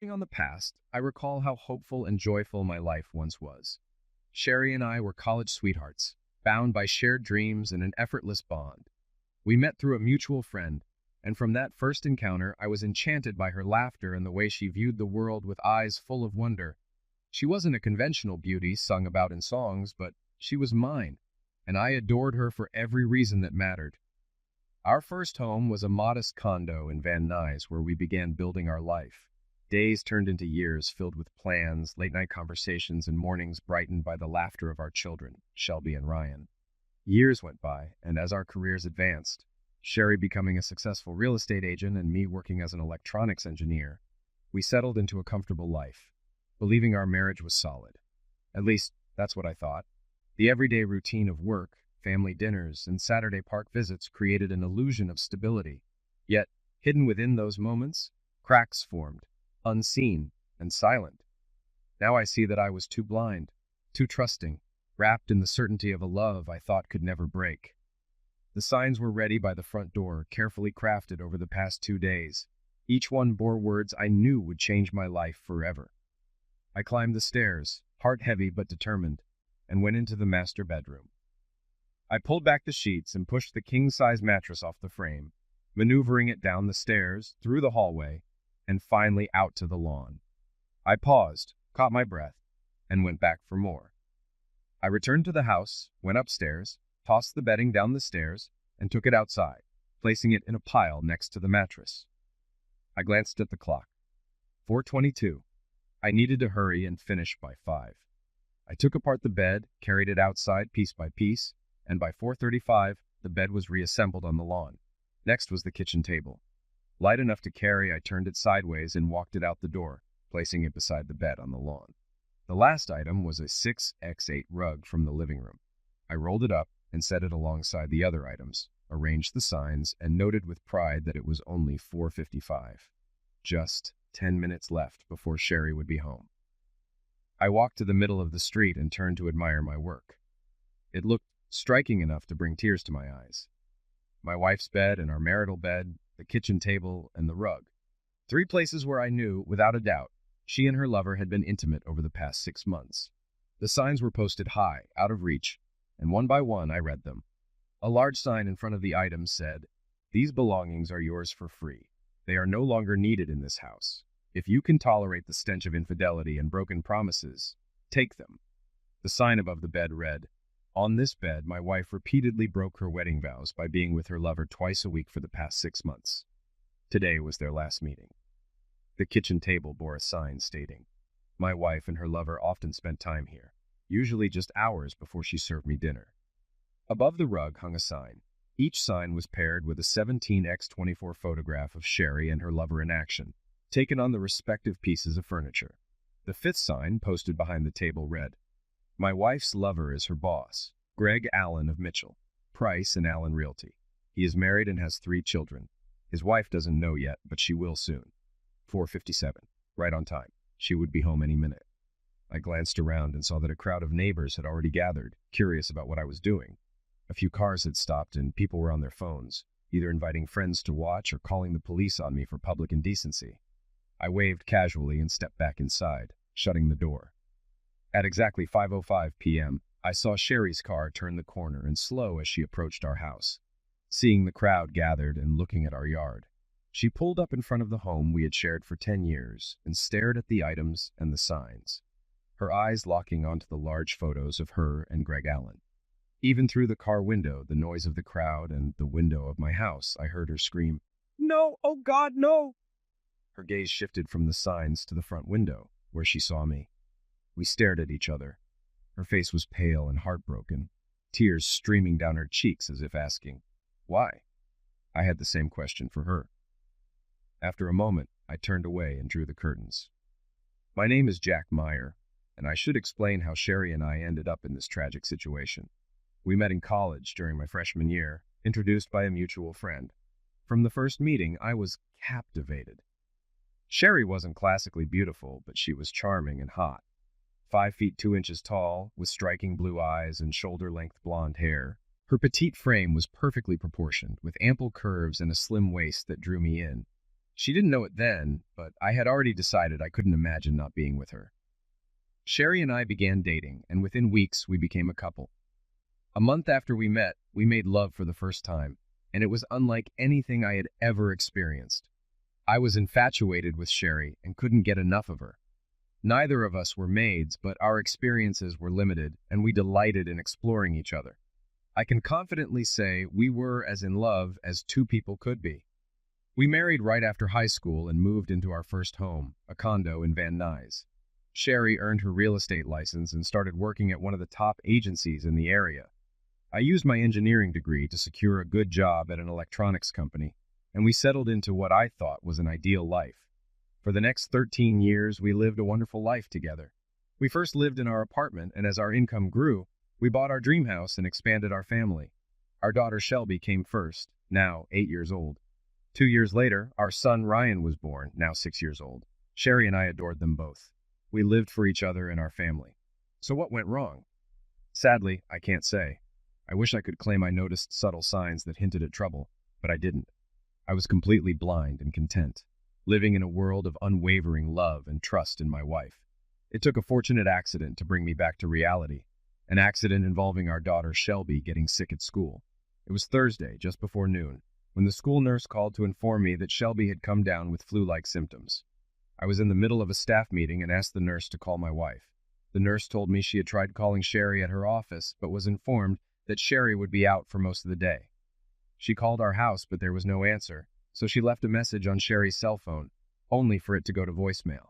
Looking on the past, I recall how hopeful and joyful my life once was. Sherry and I were college sweethearts, bound by shared dreams and an effortless bond. We met through a mutual friend, and from that first encounter I was enchanted by her laughter and the way she viewed the world with eyes full of wonder. She wasn't a conventional beauty sung about in songs, but she was mine, and I adored her for every reason that mattered. Our first home was a modest condo in Van Nuys where we began building our life. Days turned into years filled with plans, late-night conversations, and mornings brightened by the laughter of our children, Shelby and Ryan. Years went by, and as our careers advanced, Sherry becoming a successful real estate agent and me working as an electronics engineer, we settled into a comfortable life, believing our marriage was solid. At least, that's what I thought. The everyday routine of work, family dinners, and Saturday park visits created an illusion of stability. Yet, hidden within those moments, cracks formed, unseen and silent. Now I see that I was too blind, too trusting, wrapped in the certainty of a love I thought could never break. The signs were ready by the front door, carefully crafted over the past 2 days. Each one bore words I knew would change my life forever. I climbed the stairs, heart heavy but determined, and went into the master bedroom. I pulled back the sheets and pushed the king-size mattress off the frame, maneuvering it down the stairs, through the hallway, and finally out to the lawn. I paused, caught my breath, and went back for more. I returned to the house, went upstairs, tossed the bedding down the stairs, and took it outside, placing it in a pile next to the mattress. I glanced at the clock. 4:22. I needed to hurry and finish by 5. I took apart the bed, carried it outside piece by piece, and by 4:35, the bed was reassembled on the lawn. Next was the kitchen table. Light enough to carry, I turned it sideways and walked it out the door, placing it beside the bed on the lawn. The last item was a 6x8 rug from the living room. I rolled it up and set it alongside the other items, arranged the signs, and noted with pride that it was only 4:55. Just 10 minutes left before Sherry would be home. I walked to the middle of the street and turned to admire my work. It looked striking enough to bring tears to my eyes. My wife's bed and our marital bed, the kitchen table, and the rug. 3 places where I knew, without a doubt, she and her lover had been intimate over the past 6 months. The signs were posted high, out of reach, and one by one I read them. A large sign in front of the items said, "These belongings are yours for free. They are no longer needed in this house. If you can tolerate the stench of infidelity and broken promises, take them." The sign above the bed read, "On this bed, my wife repeatedly broke her wedding vows by being with her lover twice a week for the past 6 months. Today was their last meeting." The kitchen table bore a sign stating, "My wife and her lover often spent time here, usually just hours before she served me dinner." Above the rug hung a sign. Each sign was paired with a 17x24 photograph of Sherry and her lover in action, taken on the respective pieces of furniture. The 5th sign, posted behind the table, read, "My wife's lover is her boss, Greg Allen of Mitchell, Price and Allen Realty. He is married and has 3 children. His wife doesn't know yet, but she will soon." 4:57. Right on time. She would be home any minute. I glanced around and saw that a crowd of neighbors had already gathered, curious about what I was doing. A few cars had stopped and people were on their phones, either inviting friends to watch or calling the police on me for public indecency. I waved casually and stepped back inside, shutting the door. At exactly 5:05 p.m., I saw Sherry's car turn the corner and slow as she approached our house. Seeing the crowd gathered and looking at our yard, she pulled up in front of the home we had shared for 10 years and stared at the items and the signs, her eyes locking onto the large photos of her and Greg Allen. Even through the car window, the noise of the crowd, and the window of my house, I heard her scream, "No! Oh God, no!" Her gaze shifted from the signs to the front window, where she saw me. We stared at each other. Her face was pale and heartbroken, tears streaming down her cheeks as if asking, "Why?" I had the same question for her. After a moment, I turned away and drew the curtains. My name is Jack Meyer, and I should explain how Sherry and I ended up in this tragic situation. We met in college during my freshman year, introduced by a mutual friend. From the first meeting, I was captivated. Sherry wasn't classically beautiful, but she was charming and hot. 5 feet 2 inches tall, with striking blue eyes and shoulder-length blonde hair. Her petite frame was perfectly proportioned, with ample curves and a slim waist that drew me in. She didn't know it then, but I had already decided I couldn't imagine not being with her. Sherry and I began dating, and within weeks we became a couple. A month after we met, we made love for the first time, and it was unlike anything I had ever experienced. I was infatuated with Sherry and couldn't get enough of her. Neither of us were maids, but our experiences were limited, and we delighted in exploring each other. I can confidently say we were as in love as two people could be. We married right after high school and moved into our first home, a condo in Van Nuys. Sherry earned her real estate license and started working at one of the top agencies in the area. I used my engineering degree to secure a good job at an electronics company, and we settled into what I thought was an ideal life. For the next 13 years, we lived a wonderful life together. We first lived in our apartment, and as our income grew, we bought our dream house and expanded our family. Our daughter Shelby came first, now 8 years old. 2 years later, our son Ryan was born, now 6 years old. Sherry and I adored them both. We lived for each other and our family. So what went wrong? Sadly, I can't say. I wish I could claim I noticed subtle signs that hinted at trouble, but I didn't. I was completely blind and content, living in a world of unwavering love and trust in my wife. It took a fortunate accident to bring me back to reality, an accident involving our daughter Shelby getting sick at school. It was Thursday, just before noon, when the school nurse called to inform me that Shelby had come down with flu-like symptoms. I was in the middle of a staff meeting and asked the nurse to call my wife. The nurse told me she had tried calling Sherry at her office, but was informed that Sherry would be out for most of the day. She called our house, but there was no answer, so she left a message on Sherry's cell phone, only for it to go to voicemail.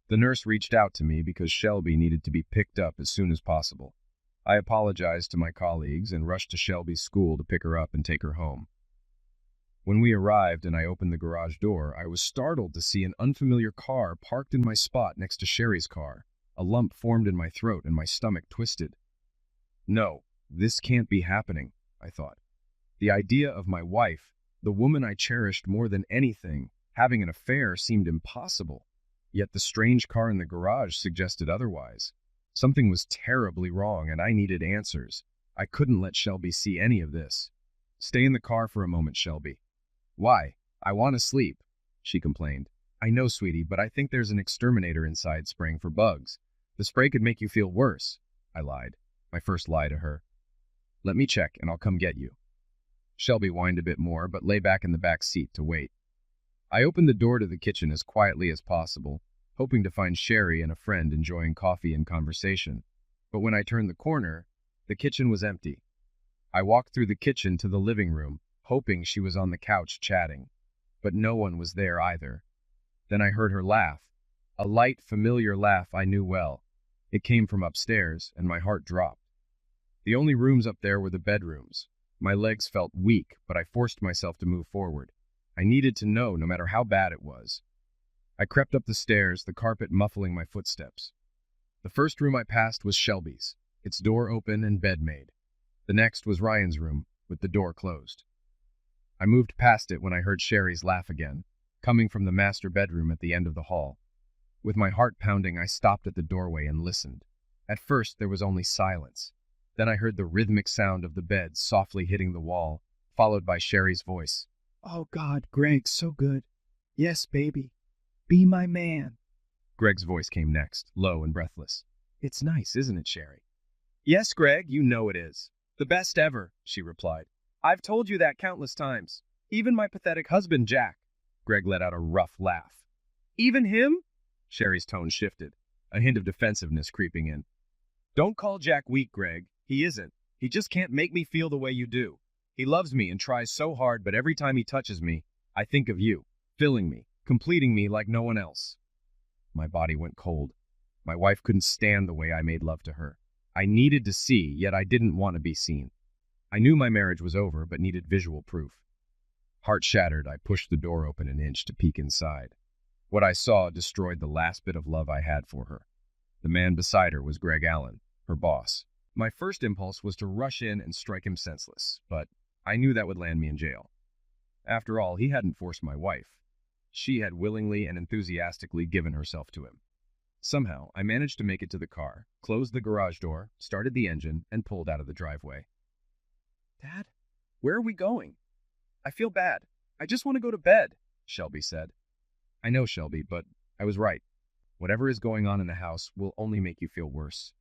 The nurse reached out to me because Shelby needed to be picked up as soon as possible. I apologized to my colleagues and rushed to Shelby's school to pick her up and take her home. When we arrived and I opened the garage door, I was startled to see an unfamiliar car parked in my spot next to Sherry's car. A lump formed in my throat and my stomach twisted. No, this can't be happening, I thought. The idea of my wife, the woman I cherished more than anything, having an affair seemed impossible. Yet the strange car in the garage suggested otherwise. Something was terribly wrong and I needed answers. I couldn't let Shelby see any of this. Stay in the car for a moment, Shelby. Why? I want to sleep, she complained. I know, sweetie, but I think there's an exterminator inside spraying for bugs. The spray could make you feel worse, I lied. My first lie to her. Let me check and I'll come get you. Shelby whined a bit more, but lay back in the back seat to wait. I opened the door to the kitchen as quietly as possible, hoping to find Sherry and a friend enjoying coffee and conversation. But when I turned the corner, the kitchen was empty. I walked through the kitchen to the living room, hoping she was on the couch chatting. But no one was there either. Then I heard her laugh. A light, familiar laugh I knew well. It came from upstairs, and my heart dropped. The only rooms up there were the bedrooms. My legs felt weak, but I forced myself to move forward. I needed to know, no matter how bad it was. I crept up the stairs, the carpet muffling my footsteps. The first room I passed was Shelby's, its door open and bed made. The next was Ryan's room, with the door closed. I moved past it when I heard Sherry's laugh again, coming from the master bedroom at the end of the hall. With my heart pounding, I stopped at the doorway and listened. At first, there was only silence. Then I heard the rhythmic sound of the bed softly hitting the wall, followed by Sherry's voice. Oh God, Greg, so good. Yes, baby. Be my man. Greg's voice came next, low and breathless. It's nice, isn't it, Sherry? Yes, Greg, you know it is. The best ever, she replied. I've told you that countless times. Even my pathetic husband, Jack. Greg let out a rough laugh. Even him? Sherry's tone shifted, a hint of defensiveness creeping in. Don't call Jack weak, Greg. He isn't. He just can't make me feel the way you do. He loves me and tries so hard, but every time he touches me, I think of you, filling me, completing me like no one else. My body went cold. My wife couldn't stand the way I made love to her. I needed to see, yet I didn't want to be seen. I knew my marriage was over, but needed visual proof. Heart shattered, I pushed the door open an inch to peek inside. What I saw destroyed the last bit of love I had for her. The man beside her was Greg Allen, her boss. My first impulse was to rush in and strike him senseless, but I knew that would land me in jail. After all, he hadn't forced my wife. She had willingly and enthusiastically given herself to him. Somehow, I managed to make it to the car, closed the garage door, started the engine, and pulled out of the driveway. Dad, where are we going? I feel bad. I just want to go to bed. Shelby said. I know, Shelby, but I was right. Whatever is going on in the house will only make you feel worse.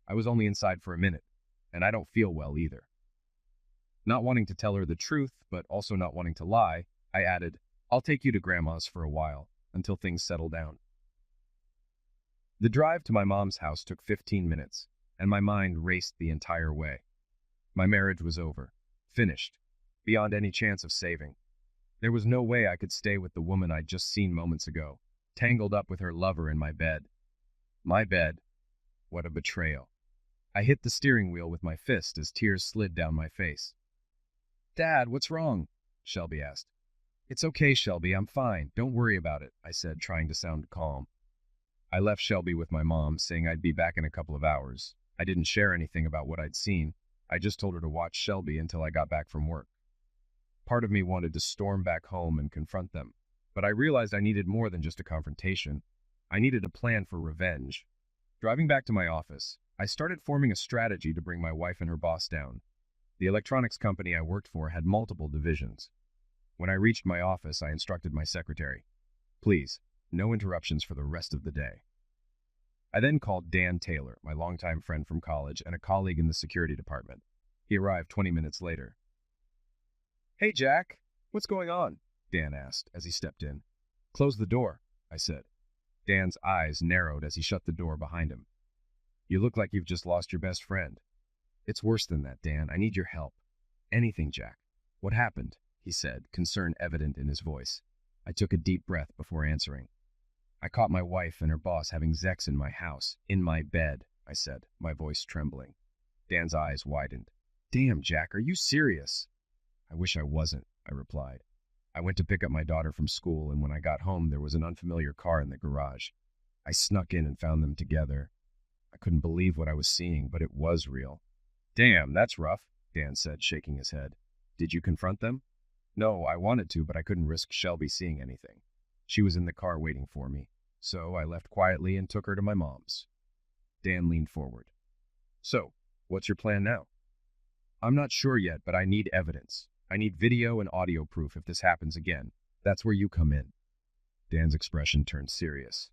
I was only inside for a minute, and I don't feel well either. Not wanting to tell her the truth, but also not wanting to lie, I added, I'll take you to Grandma's for a while, until things settle down. The drive to my mom's house took 15 minutes, and my mind raced the entire way. My marriage was over, finished, beyond any chance of saving. There was no way I could stay with the woman I'd just seen moments ago, tangled up with her lover in my bed. My bed. What a betrayal. I hit the steering wheel with my fist as tears slid down my face. Dad, what's wrong? Shelby asked. It's okay, Shelby, I'm fine. Don't worry about it, I said, trying to sound calm. I left Shelby with my mom, saying I'd be back in a couple of hours. I didn't share anything about what I'd seen. I just told her to watch Shelby until I got back from work. Part of me wanted to storm back home and confront them, but I realized I needed more than just a confrontation. I needed a plan for revenge. Driving back to my office, I started forming a strategy to bring my wife and her boss down. The electronics company I worked for had multiple divisions. When I reached my office, I instructed my secretary, please, no interruptions for the rest of the day. I then called Dan Taylor, my longtime friend from college and a colleague in the security department. He arrived 20 minutes later. Hey, Jack, what's going on? Dan asked as he stepped in. Close the door, I said. Dan's eyes narrowed as he shut the door behind him. You look like you've just lost your best friend. It's worse than that, Dan. I need your help. Anything, Jack. What happened? He said, concern evident in his voice. I took a deep breath before answering. I caught my wife and her boss having sex in my house, in my bed, I said, my voice trembling. Dan's eyes widened. Damn, Jack, are you serious? I wish I wasn't, I replied. I went to pick up my daughter from school, and when I got home, there was an unfamiliar car in the garage. I snuck in and found them together. I couldn't believe what I was seeing, but it was real. Damn, that's rough, Dan said, shaking his head. Did you confront them? No, I wanted to, but I couldn't risk Shelby seeing anything. She was in the car waiting for me, so I left quietly and took her to my mom's. Dan leaned forward. So, what's your plan now? I'm not sure yet, but I need evidence. I need video and audio proof if this happens again. That's where you come in. Dan's expression turned serious.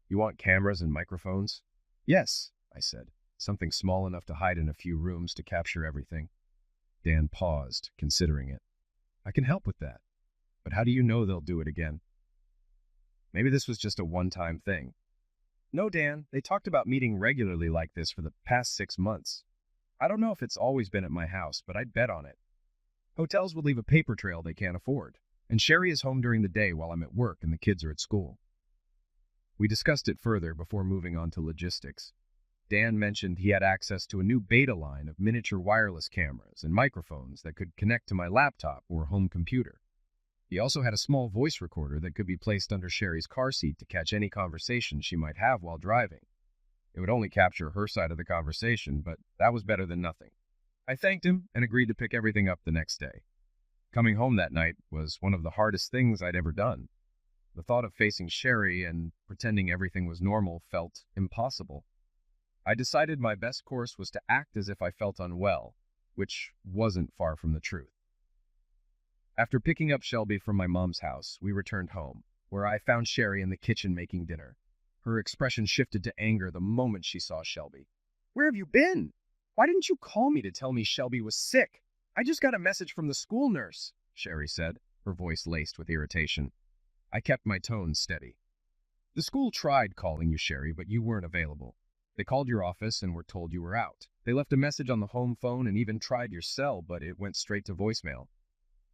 You want cameras and microphones? Yes, I said. Something small enough to hide in a few rooms to capture everything. Dan paused, considering it. I can help with that. But how do you know they'll do it again? Maybe this was just a one-time thing. No, Dan, they talked about meeting regularly like this for the past 6 months. I don't know if it's always been at my house, but I'd bet on it. Hotels would leave a paper trail they can't afford, and Sherry is home during the day while I'm at work and the kids are at school. We discussed it further before moving on to logistics. Dan mentioned he had access to a new beta line of miniature wireless cameras and microphones that could connect to my laptop or home computer. He also had a small voice recorder that could be placed under Sherry's car seat to catch any conversation she might have while driving. It would only capture her side of the conversation, but that was better than nothing. I thanked him and agreed to pick everything up the next day. Coming home that night was one of the hardest things I'd ever done. The thought of facing Sherry and pretending everything was normal felt impossible. I decided my best course was to act as if I felt unwell, which wasn't far from the truth. After picking up Shelby from my mom's house, we returned home, where I found Sherry in the kitchen making dinner. Her expression shifted to anger the moment she saw Shelby. Where have you been? Why didn't you call me to tell me Shelby was sick? I just got a message from the school nurse, Sherry said, her voice laced with irritation. I kept my tone steady. The school tried calling you, Sherry, but you weren't available. They called your office and were told you were out. They left a message on the home phone and even tried your cell, but it went straight to voicemail.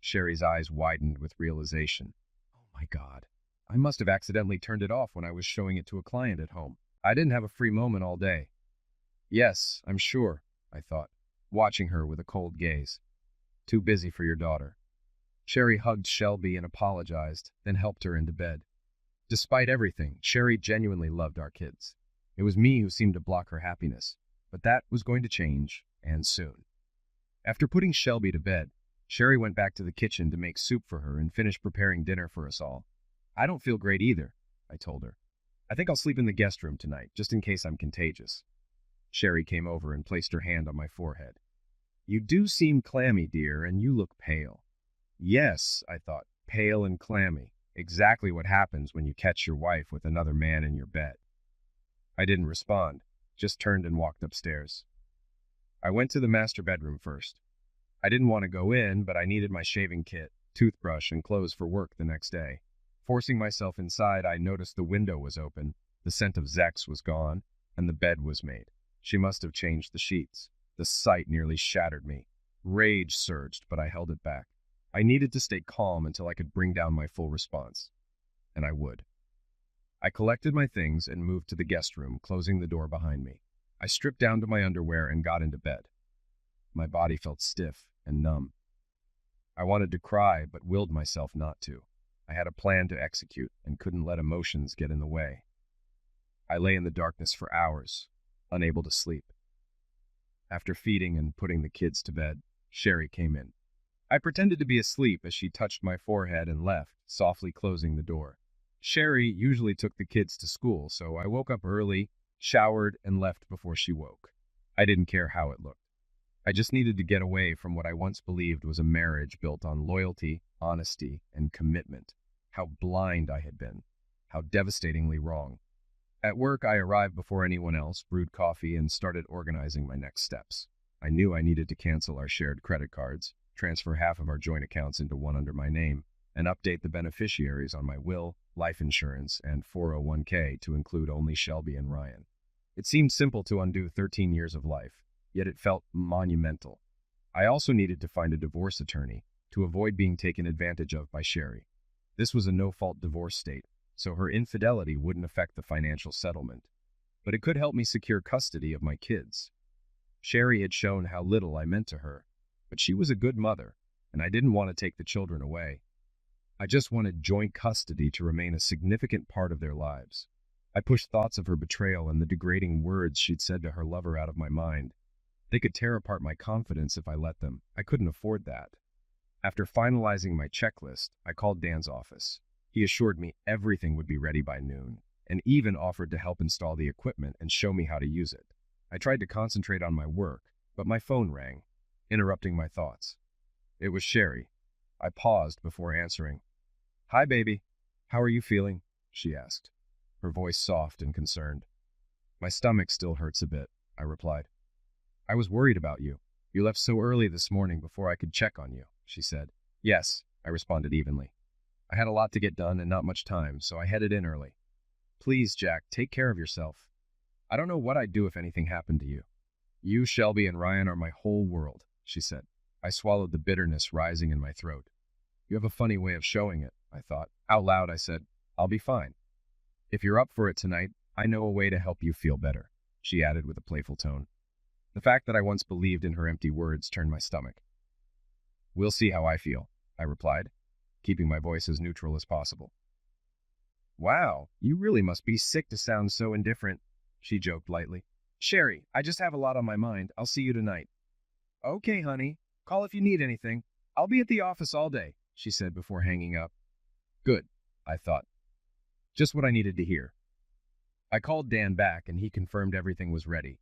Sherry's eyes widened with realization. Oh my God. I must have accidentally turned it off when I was showing it to a client at home. I didn't have a free moment all day. Yes, I'm sure, I thought, watching her with a cold gaze. Too busy for your daughter. Sherry hugged Shelby and apologized, then helped her into bed. Despite everything, Sherry genuinely loved our kids. It was me who seemed to block her happiness, but that was going to change, and soon. After putting Shelby to bed, Sherry went back to the kitchen to make soup for her and finish preparing dinner for us all. I don't feel great either, I told her. I think I'll sleep in the guest room tonight, just in case I'm contagious. Sherry came over and placed her hand on my forehead. You do seem clammy, dear, and you look pale. Yes, I thought, pale and clammy. Exactly what happens when you catch your wife with another man in your bed. I didn't respond, just turned and walked upstairs. I went to the master bedroom first. I didn't want to go in, but I needed my shaving kit, toothbrush, and clothes for work the next day. Forcing myself inside, I noticed the window was open, the scent of Zex was gone, and the bed was made. She must have changed the sheets. The sight nearly shattered me. Rage surged, but I held it back. I needed to stay calm until I could bring down my full response. And I would. I collected my things and moved to the guest room, closing the door behind me. I stripped down to my underwear and got into bed. My body felt stiff and numb. I wanted to cry, but willed myself not to. I had a plan to execute and couldn't let emotions get in the way. I lay in the darkness for hours, unable to sleep. After feeding and putting the kids to bed, Sherry came in. I pretended to be asleep as she touched my forehead and left, softly closing the door. Sherry usually took the kids to school, so I woke up early, showered, and left before she woke. I didn't care how it looked. I just needed to get away from what I once believed was a marriage built on loyalty, honesty, and commitment. How blind I had been. How devastatingly wrong. At work, I arrived before anyone else, brewed coffee, and started organizing my next steps. I knew I needed to cancel our shared credit cards, transfer half of our joint accounts into one under my name, and update the beneficiaries on my will, life insurance, and 401k to include only Shelby and Ryan. It seemed simple to undo 13 years of life, yet it felt monumental. I also needed to find a divorce attorney to avoid being taken advantage of by Sherry. This was a no-fault divorce state, so her infidelity wouldn't affect the financial settlement. But it could help me secure custody of my kids. Sherry had shown how little I meant to her, but she was a good mother, and I didn't want to take the children away. I just wanted joint custody to remain a significant part of their lives. I pushed thoughts of her betrayal and the degrading words she'd said to her lover out of my mind. They could tear apart my confidence if I let them. I couldn't afford that. After finalizing my checklist, I called Dan's office. He assured me everything would be ready by noon, and even offered to help install the equipment and show me how to use it. I tried to concentrate on my work, but my phone rang, interrupting my thoughts. It was Sherry. I paused before answering. "Hi, baby. How are you feeling?" she asked, her voice soft and concerned. "My stomach still hurts a bit," I replied. "I was worried about you. You left so early this morning before I could check on you," she said. "Yes," I responded evenly. "I had a lot to get done and not much time, so I headed in early. Please, Jack, take care of yourself. I don't know what I'd do if anything happened to you. You, Shelby, and Ryan are my whole world," she said. I swallowed the bitterness rising in my throat. "You have a funny way of showing it," I thought. Out loud, I said, "I'll be fine. If you're up for it tonight, I know a way to help you feel better," she added with a playful tone. The fact that I once believed in her empty words turned my stomach. "We'll see how I feel," I replied, keeping my voice as neutral as possible. "Wow, you really must be sick to sound so indifferent," she joked lightly. "Sherry, I just have a lot on my mind. I'll see you tonight." "Okay, honey. Call if you need anything. I'll be at the office all day," she said before hanging up. Good, I thought. Just what I needed to hear. I called Dan back and he confirmed everything was ready.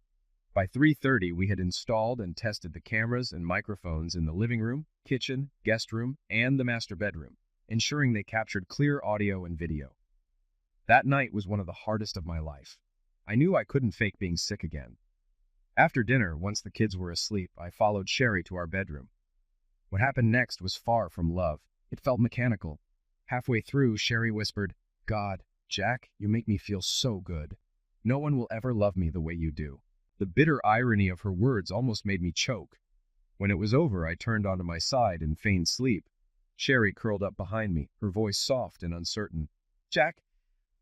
By 3:30, we had installed and tested the cameras and microphones in the living room, kitchen, guest room, and the master bedroom, ensuring they captured clear audio and video. That night was one of the hardest of my life. I knew I couldn't fake being sick again. After dinner, once the kids were asleep, I followed Sherry to our bedroom. What happened next was far from love. It felt mechanical. Halfway through, Sherry whispered, "God, Jack, you make me feel so good. No one will ever love me the way you do." The bitter irony of her words almost made me choke. When it was over, I turned onto my side and feigned sleep. Sherry curled up behind me, her voice soft and uncertain. "Jack,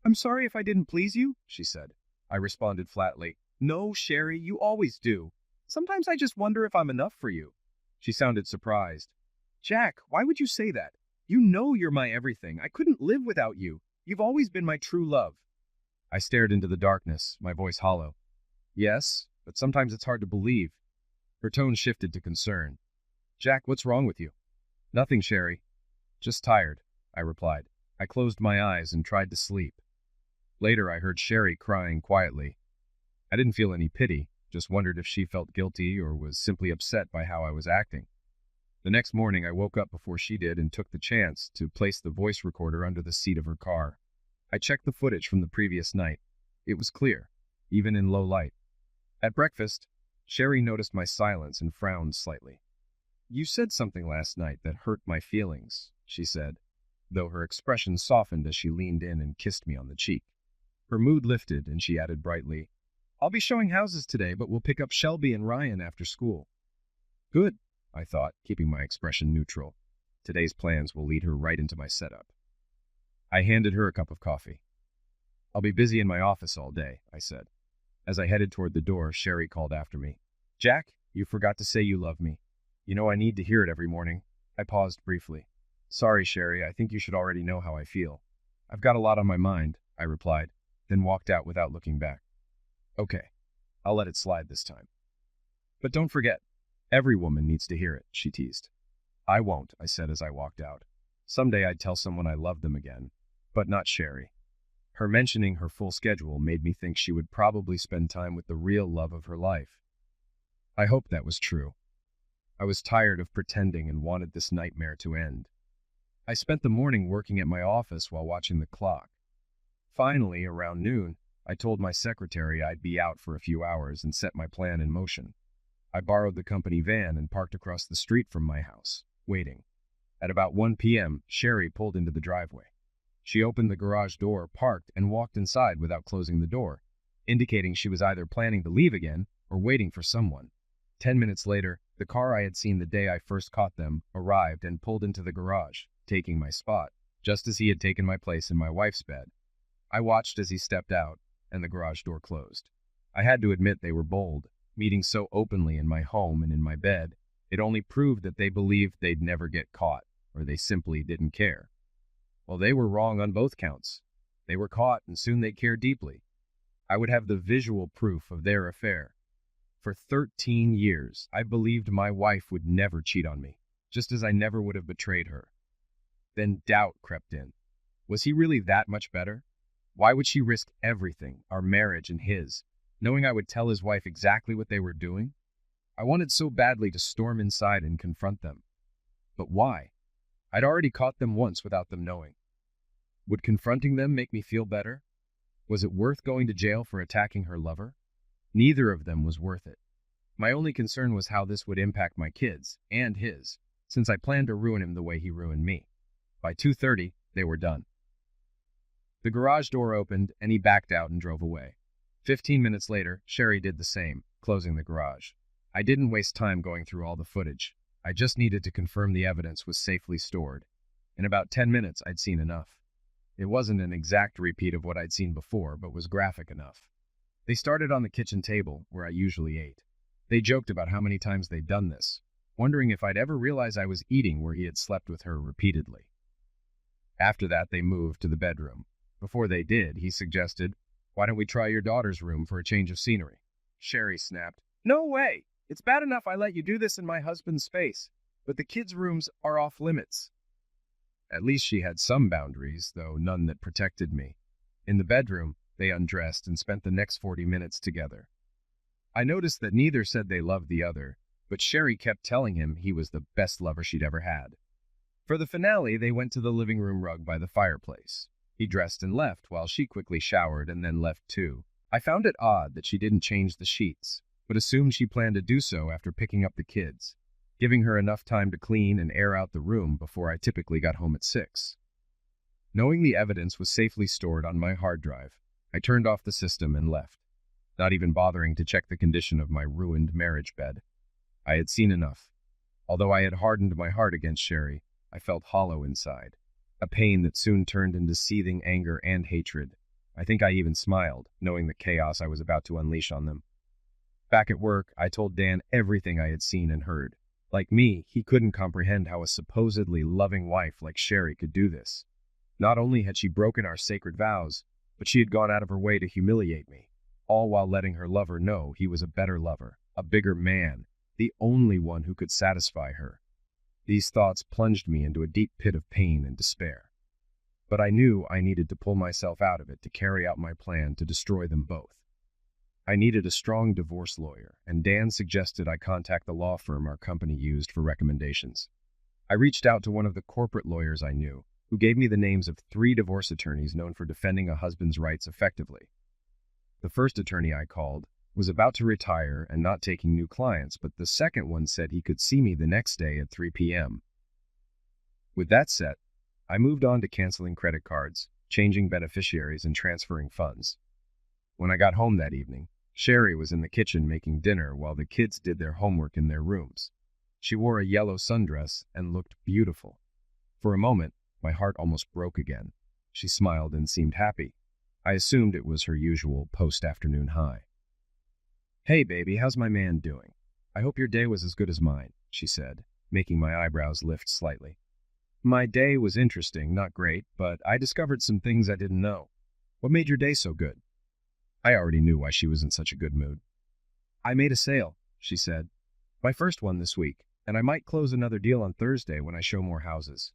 I'm sorry if I didn't please you," she said. I responded flatly, "No, Sherry, you always do. Sometimes I just wonder if I'm enough for you." She sounded surprised. "Jack, why would you say that? You know you're my everything. I couldn't live without you. You've always been my true love." I stared into the darkness, my voice hollow. "Yes, but sometimes it's hard to believe." Her tone shifted to concern. "Jack, what's wrong with you?" "Nothing, Sherry. Just tired," I replied. I closed my eyes and tried to sleep. Later, I heard Sherry crying quietly. I didn't feel any pity, just wondered if she felt guilty or was simply upset by how I was acting. The next morning, I woke up before she did and took the chance to place the voice recorder under the seat of her car. I checked the footage from the previous night. It was clear, even in low light. At breakfast, Sherry noticed my silence and frowned slightly. "You said something last night that hurt my feelings," she said, though her expression softened as she leaned in and kissed me on the cheek. Her mood lifted, and she added brightly, "I'll be showing houses today, but we'll pick up Shelby and Ryan after school." Good, I thought, keeping my expression neutral. Today's plans will lead her right into my setup. I handed her a cup of coffee. "I'll be busy in my office all day," I said. As I headed toward the door, Sherry called after me. "Jack, you forgot to say you love me. You know I need to hear it every morning." I paused briefly. "Sorry, Sherry, I think you should already know how I feel." "I've got a lot on my mind," I replied, then walked out without looking back. "Okay, I'll let it slide this time." "But don't forget, every woman needs to hear it," she teased. "I won't," I said as I walked out. Someday I'd tell someone I loved them again, but not Sherry. Her mentioning her full schedule made me think she would probably spend time with the real love of her life. I hoped that was true. I was tired of pretending and wanted this nightmare to end. I spent the morning working at my office while watching the clock. Finally, around noon, I told my secretary I'd be out for a few hours and set my plan in motion. I borrowed the company van and parked across the street from my house, waiting. At about 1 p.m., Sherry pulled into the driveway. She opened the garage door, parked, and walked inside without closing the door, indicating she was either planning to leave again or waiting for someone. 10 minutes later, the car I had seen the day I first caught them arrived and pulled into the garage, taking my spot, just as he had taken my place in my wife's bed. I watched as he stepped out, and the garage door closed. I had to admit they were bold, meeting so openly in my home and in my bed. It only proved that they believed they'd never get caught, or they simply didn't care. Well, they were wrong on both counts. They were caught, and soon they'd care deeply. I would have the visual proof of their affair. For 13 years, I believed my wife would never cheat on me, just as I never would have betrayed her. Then doubt crept in. Was he really that much better? Why would she risk everything, our marriage and his, knowing I would tell his wife exactly what they were doing? I wanted so badly to storm inside and confront them. But why? I'd already caught them once without them knowing. Would confronting them make me feel better? Was it worth going to jail for attacking her lover? Neither of them was worth it. My only concern was how this would impact my kids, and his, since I planned to ruin him the way he ruined me. By 2:30, they were done. The garage door opened, and he backed out and drove away. 15 minutes later, Sherry did the same, closing the garage. I didn't waste time going through all the footage. I just needed to confirm the evidence was safely stored. In about 10 minutes, I'd seen enough. It wasn't an exact repeat of what I'd seen before, but was graphic enough. They started on the kitchen table, where I usually ate. They joked about how many times they'd done this, wondering if I'd ever realize I was eating where he had slept with her repeatedly. After that, they moved to the bedroom. Before they did, he suggested, "Why don't we try your daughter's room for a change of scenery?" Sherry snapped, "No way! It's bad enough I let you do this in my husband's space, but the kids' rooms are off limits." At least she had some boundaries, though none that protected me. In the bedroom, they undressed and spent the next 40 minutes together. I noticed that neither said they loved the other, but Sherry kept telling him he was the best lover she'd ever had. For the finale, they went to the living room rug by the fireplace. He dressed and left, while she quickly showered and then left too. I found it odd that she didn't change the sheets, but assumed she planned to do so after picking up the kids, giving her enough time to clean and air out the room before I typically got home at 6. Knowing the evidence was safely stored on my hard drive, I turned off the system and left, not even bothering to check the condition of my ruined marriage bed. I had seen enough. Although I had hardened my heart against Sherry, I felt hollow inside, a pain that soon turned into seething anger and hatred. I think I even smiled, knowing the chaos I was about to unleash on them. Back at work, I told Dan everything I had seen and heard. Like me, he couldn't comprehend how a supposedly loving wife like Sherry could do this. Not only had she broken our sacred vows, but she had gone out of her way to humiliate me, all while letting her lover know he was a better lover, a bigger man, the only one who could satisfy her. These thoughts plunged me into a deep pit of pain and despair. But I knew I needed to pull myself out of it to carry out my plan to destroy them both. I needed a strong divorce lawyer, and Dan suggested I contact the law firm our company used for recommendations. I reached out to one of the corporate lawyers I knew, who gave me the names of 3 divorce attorneys known for defending a husband's rights effectively. The first attorney I called was about to retire and not taking new clients, but the second one said he could see me the next day at 3 p.m. With that set, I moved on to canceling credit cards, changing beneficiaries, and transferring funds. When I got home that evening, Sherry was in the kitchen making dinner while the kids did their homework in their rooms. She wore a yellow sundress and looked beautiful. For a moment, my heart almost broke again. She smiled and seemed happy. I assumed it was her usual post-afternoon high. "Hey, baby, how's my man doing? I hope your day was as good as mine," she said, making my eyebrows lift slightly. "My day was interesting, not great, but I discovered some things I didn't know. What made your day so good?" I already knew why she was in such a good mood. "I made a sale," she said. "My first one this week, and I might close another deal on Thursday when I show more houses."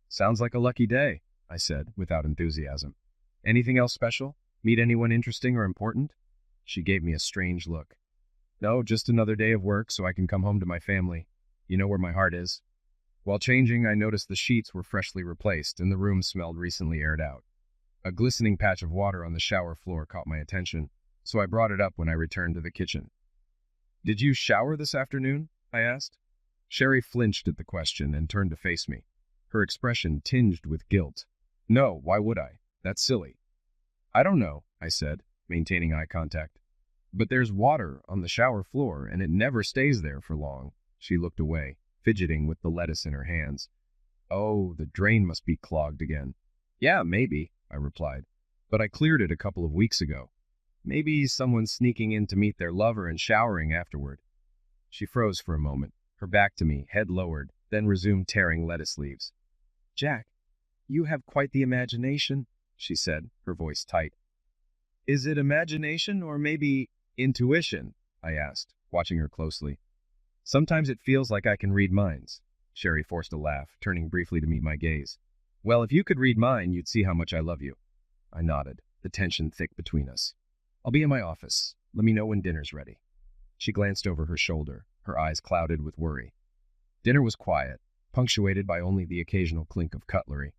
"Sounds like a lucky day," I said, without enthusiasm. "Anything else special? Meet anyone interesting or important?" She gave me a strange look. "No, just another day of work so I can come home to my family. You know where my heart is." While changing, I noticed the sheets were freshly replaced and the room smelled recently aired out. A glistening patch of water on the shower floor caught my attention, so I brought it up when I returned to the kitchen. "Did you shower this afternoon?" I asked. Sherry flinched at the question and turned to face me, her expression tinged with guilt. "No, why would I? That's silly." "I don't know," I said, maintaining eye contact. "But there's water on the shower floor, and it never stays there for long." She looked away, fidgeting with the lettuce in her hands. "Oh, the drain must be clogged again." "Yeah, maybe," I replied, "but I cleared it a couple of weeks ago. Maybe someone's sneaking in to meet their lover and showering afterward." She froze for a moment, her back to me, head lowered, then resumed tearing lettuce leaves. "Jack, you have quite the imagination," she said, her voice tight. "Is it imagination or maybe intuition?" I asked, watching her closely. "Sometimes it feels like I can read minds." Sherry forced a laugh, turning briefly to meet my gaze. "Well, if you could read mine, you'd see how much I love you." I nodded, the tension thick between us. "I'll be in my office. Let me know when dinner's ready." She glanced over her shoulder, her eyes clouded with worry. Dinner was quiet, punctuated by only the occasional clink of cutlery.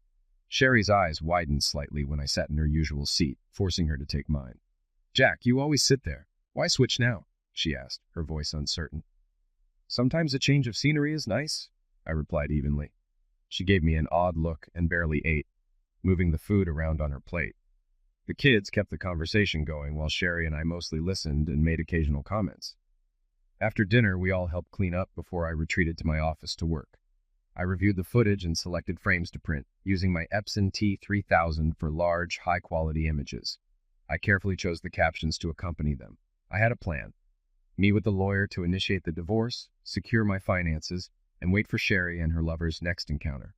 Sherry's eyes widened slightly when I sat in her usual seat, forcing her to take mine. "Jack, you always sit there. Why switch now?" she asked, her voice uncertain. "Sometimes a change of scenery is nice," I replied evenly. She gave me an odd look and barely ate, moving the food around on her plate. The kids kept the conversation going while Sherry and I mostly listened and made occasional comments. After dinner, we all helped clean up before I retreated to my office to work. I reviewed the footage and selected frames to print, using my Epson T3000 for large, high-quality images. I carefully chose the captions to accompany them. I had a plan. Meet with the lawyer to initiate the divorce, secure my finances, and wait for Sherry and her lover's next encounter.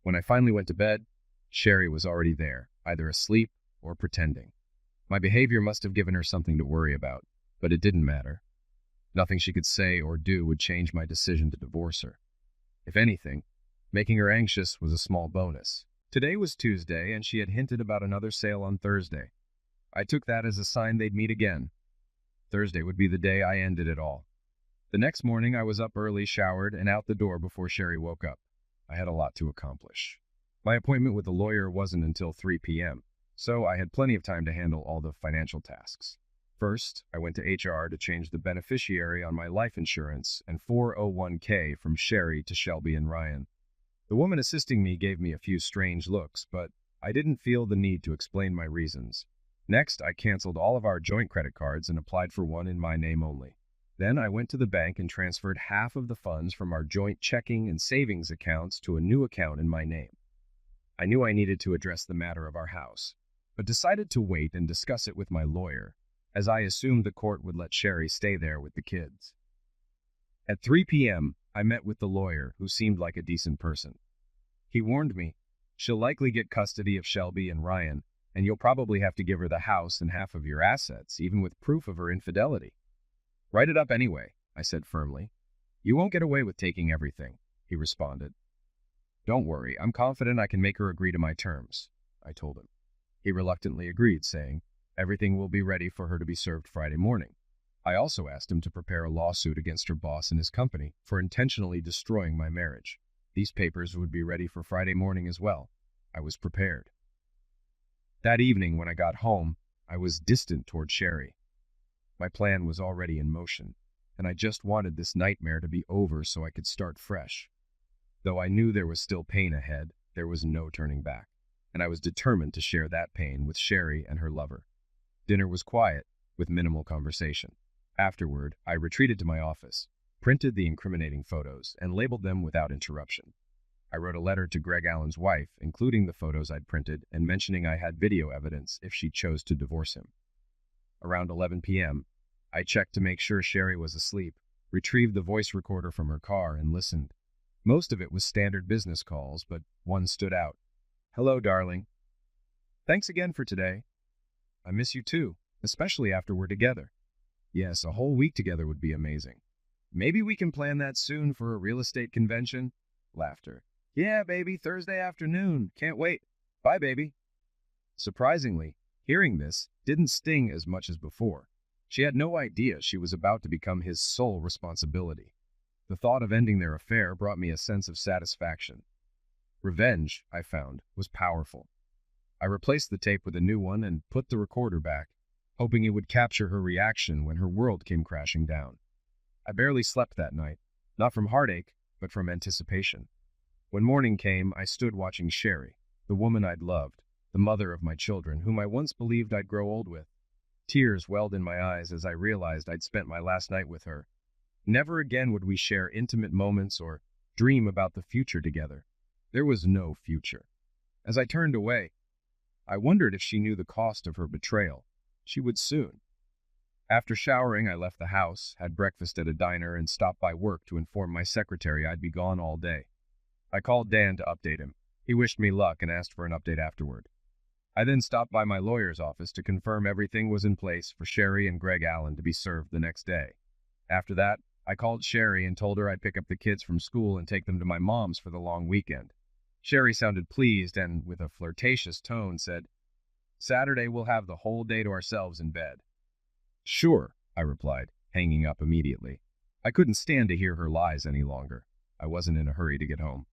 When I finally went to bed, Sherry was already there, either asleep or pretending. My behavior must have given her something to worry about, but it didn't matter. Nothing she could say or do would change my decision to divorce her. If anything, making her anxious was a small bonus. Today was Tuesday, and she had hinted about another sale on Thursday. I took that as a sign they'd meet again. Thursday would be the day I ended it all. The next morning, I was up early, showered, and out the door before Sherry woke up. I had a lot to accomplish. My appointment with the lawyer wasn't until 3 p.m., so I had plenty of time to handle all the financial tasks. First, I went to HR to change the beneficiary on my life insurance and 401k from Sherry to Shelby and Ryan. The woman assisting me gave me a few strange looks, but I didn't feel the need to explain my reasons. Next, I canceled all of our joint credit cards and applied for one in my name only. Then I went to the bank and transferred half of the funds from our joint checking and savings accounts to a new account in my name. I knew I needed to address the matter of our house, but decided to wait and discuss it with my lawyer, as I assumed the court would let Sherry stay there with the kids. At 3 p.m., I met with the lawyer, who seemed like a decent person. He warned me, "She'll likely get custody of Shelby and Ryan, and you'll probably have to give her the house and half of your assets, even with proof of her infidelity." "Write it up anyway," I said firmly. "You won't get away with taking everything," he responded. "Don't worry, I'm confident I can make her agree to my terms," I told him. He reluctantly agreed, saying, Everything will be ready for her to be served Friday morning. I also asked him to prepare a lawsuit against her boss and his company for intentionally destroying my marriage. These papers would be ready for Friday morning as well. I was prepared. That evening, when I got home, I was distant toward Sherry. My plan was already in motion, and I just wanted this nightmare to be over so I could start fresh. Though I knew there was still pain ahead, there was no turning back, and I was determined to share that pain with Sherry and her lover. Dinner was quiet, with minimal conversation. Afterward, I retreated to my office, printed the incriminating photos, and labeled them without interruption. I wrote a letter to Greg Allen's wife, including the photos I'd printed and mentioning I had video evidence if she chose to divorce him. Around 11 p.m., I checked to make sure Sherry was asleep, retrieved the voice recorder from her car, and listened. Most of it was standard business calls, but one stood out. "Hello, darling. Thanks again for today. I miss you too, especially after we're together. Yes, a whole week together would be amazing. Maybe we can plan that soon for a real estate convention." Laughter. "Yeah, baby, Thursday afternoon. Can't wait. Bye, baby." Surprisingly, hearing this didn't sting as much as before. She had no idea she was about to become his sole responsibility. The thought of ending their affair brought me a sense of satisfaction. Revenge, I found, was powerful. I replaced the tape with a new one and put the recorder back, hoping it would capture her reaction when her world came crashing down. I barely slept that night, not from heartache, but from anticipation. When morning came, I stood watching Sherry, the woman I'd loved, the mother of my children, whom I once believed I'd grow old with. Tears welled in my eyes as I realized I'd spent my last night with her. Never again would we share intimate moments or dream about the future together. There was no future. As I turned away, I wondered if she knew the cost of her betrayal. She would soon. After showering, I left the house, had breakfast at a diner, and stopped by work to inform my secretary I'd be gone all day. I called Dan to update him. He wished me luck and asked for an update afterward. I then stopped by my lawyer's office to confirm everything was in place for Sherry and Greg Allen to be served the next day. After that, I called Sherry and told her I'd pick up the kids from school and take them to my mom's for the long weekend. Sherry sounded pleased and, with a flirtatious tone, said, "Saturday we'll have the whole day to ourselves in bed." "Sure," I replied, hanging up immediately. I couldn't stand to hear her lies any longer. I wasn't in a hurry to get home.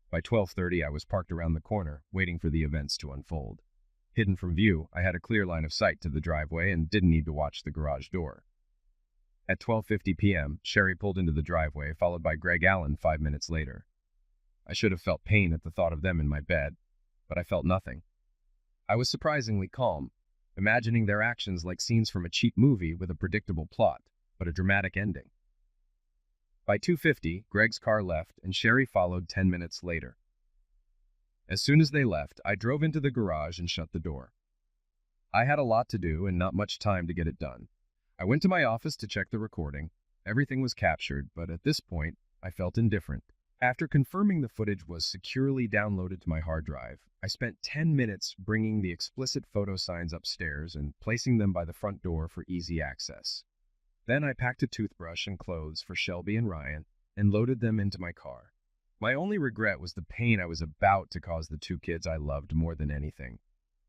By 12:30, I was parked around the corner, waiting for the events to unfold. Hidden from view, I had a clear line of sight to the driveway and didn't need to watch the garage door. At 12:50 p.m., Sherry pulled into the driveway, followed by Greg Allen 5 minutes later. I should have felt pain at the thought of them in my bed, but I felt nothing. I was surprisingly calm, imagining their actions like scenes from a cheap movie with a predictable plot, but a dramatic ending. By 2:50, Greg's car left, and Sherry followed 10 minutes later. As soon as they left, I drove into the garage and shut the door. I had a lot to do and not much time to get it done. I went to my office to check the recording. Everything was captured, but at this point, I felt indifferent. After confirming the footage was securely downloaded to my hard drive, I spent 10 minutes bringing the explicit photo signs upstairs and placing them by the front door for easy access. Then I packed a toothbrush and clothes for Shelby and Ryan and loaded them into my car. My only regret was the pain I was about to cause the two kids I loved more than anything.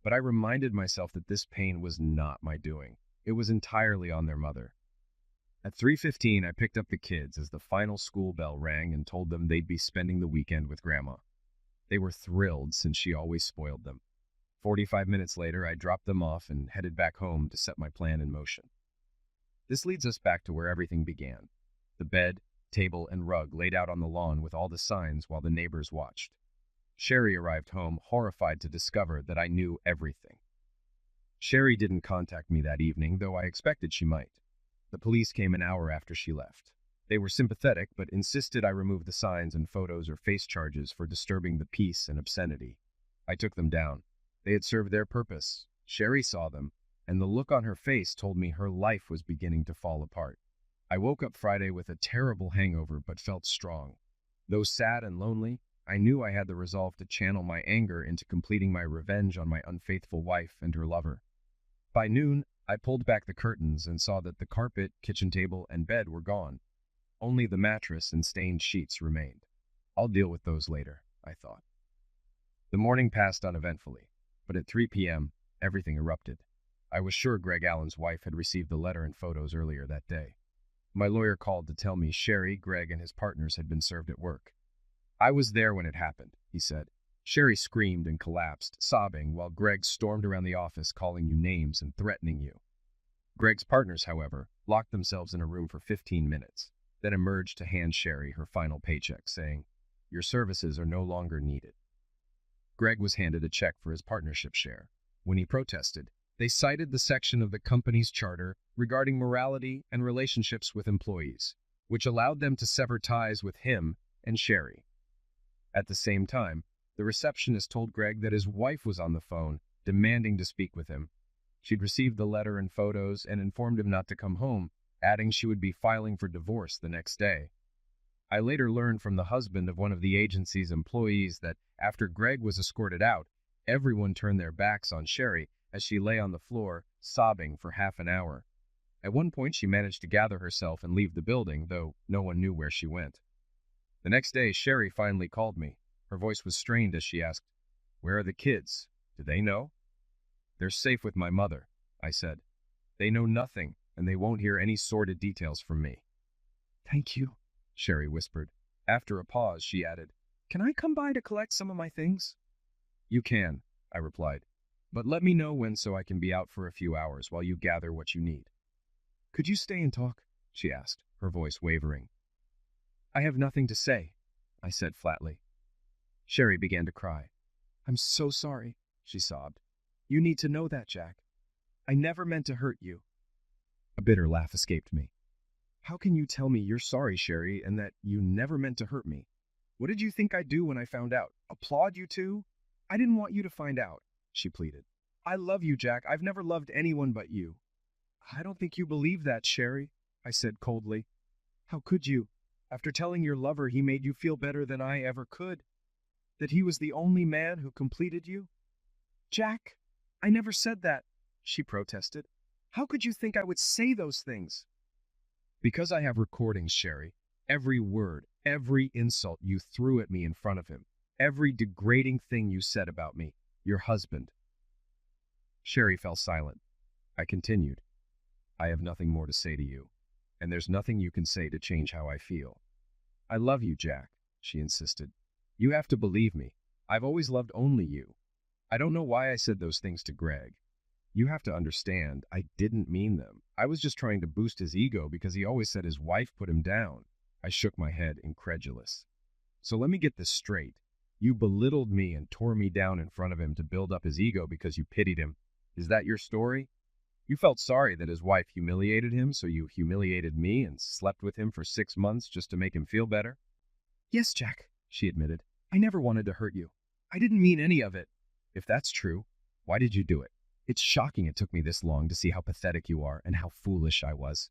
But I reminded myself that this pain was not my doing. It was entirely on their mother. At 3:15, I picked up the kids as the final school bell rang and told them they'd be spending the weekend with Grandma. They were thrilled since she always spoiled them. 45 minutes later, I dropped them off and headed back home to set my plan in motion. This leads us back to where everything began. The bed, table, and rug laid out on the lawn with all the signs while the neighbors watched. Sherry arrived home, horrified to discover that I knew everything. Sherry didn't contact me that evening, though I expected she might. The police came an hour after she left. They were sympathetic, but insisted I remove the signs and photos or face charges for disturbing the peace and obscenity. I took them down. They had served their purpose. Sherry saw them, and the look on her face told me her life was beginning to fall apart. I woke up Friday with a terrible hangover, but felt strong. Though sad and lonely, I knew I had the resolve to channel my anger into completing my revenge on my unfaithful wife and her lover. By noon, I pulled back the curtains and saw that the carpet, kitchen table, and bed were gone. Only the mattress and stained sheets remained. I'll deal with those later, I thought. The morning passed uneventfully, but at 3 p.m., everything erupted. I was sure Greg Allen's wife had received the letter and photos earlier that day. My lawyer called to tell me Sherry, Greg, and his partners had been served at work. I was there when it happened, he said. Sherry screamed and collapsed, sobbing, while Greg stormed around the office calling you names and threatening you. Greg's partners, however, locked themselves in a room for 15 minutes, then emerged to hand Sherry her final paycheck, saying, "Your services are no longer needed." Greg was handed a check for his partnership share. When he protested, they cited the section of the company's charter regarding morality and relationships with employees, which allowed them to sever ties with him and Sherry. At the same time, the receptionist told Greg that his wife was on the phone, demanding to speak with him. She'd received the letter and photos and informed him not to come home, adding she would be filing for divorce the next day. I later learned from the husband of one of the agency's employees that after Greg was escorted out, everyone turned their backs on Sherry as she lay on the floor, sobbing for half an hour. At one point, she managed to gather herself and leave the building, though no one knew where she went. The next day, Sherry finally called me. Her voice was strained as she asked, "Where are the kids? Do they know?" "They're safe with my mother," I said. "They know nothing, and they won't hear any sordid details from me." Thank you, Sherry whispered. After a pause, she added, "Can I come by to collect some of my things?" "You can," I replied, "but let me know when so I can be out for a few hours while you gather what you need." "Could you stay and talk?" she asked, her voice wavering. "I have nothing to say," I said flatly. Sherry began to cry. "I'm so sorry," she sobbed. "You need to know that, Jack. I never meant to hurt you." A bitter laugh escaped me. "How can you tell me you're sorry, Sherry, and that you never meant to hurt me? What did you think I'd do when I found out? Applaud you too? I didn't want you to find out," she pleaded. "I love you, Jack. I've never loved anyone but you." "I don't think you believe that, Sherry," I said coldly. "How could you? After telling your lover he made you feel better than I ever could? That he was the only man who completed you?" "Jack, I never said that," she protested. "How could you think I would say those things?" "Because I have recordings, Sherry. Every word, every insult you threw at me in front of him, every degrading thing you said about me, your husband." Sherry fell silent. I continued, "I have nothing more to say to you, and there's nothing you can say to change how I feel." "I love you, Jack," she insisted. "You have to believe me. I've always loved only you. I don't know why I said those things to Greg. You have to understand, I didn't mean them. I was just trying to boost his ego because he always said his wife put him down." I shook my head, incredulous. "So let me get this straight. You belittled me and tore me down in front of him to build up his ego because you pitied him. Is that your story? You felt sorry that his wife humiliated him, so you humiliated me and slept with him for 6 months just to make him feel better?" "Yes, Jack," she admitted. "I never wanted to hurt you. I didn't mean any of it." "If that's true, why did you do it? It's shocking it took me this long to see how pathetic you are and how foolish I was."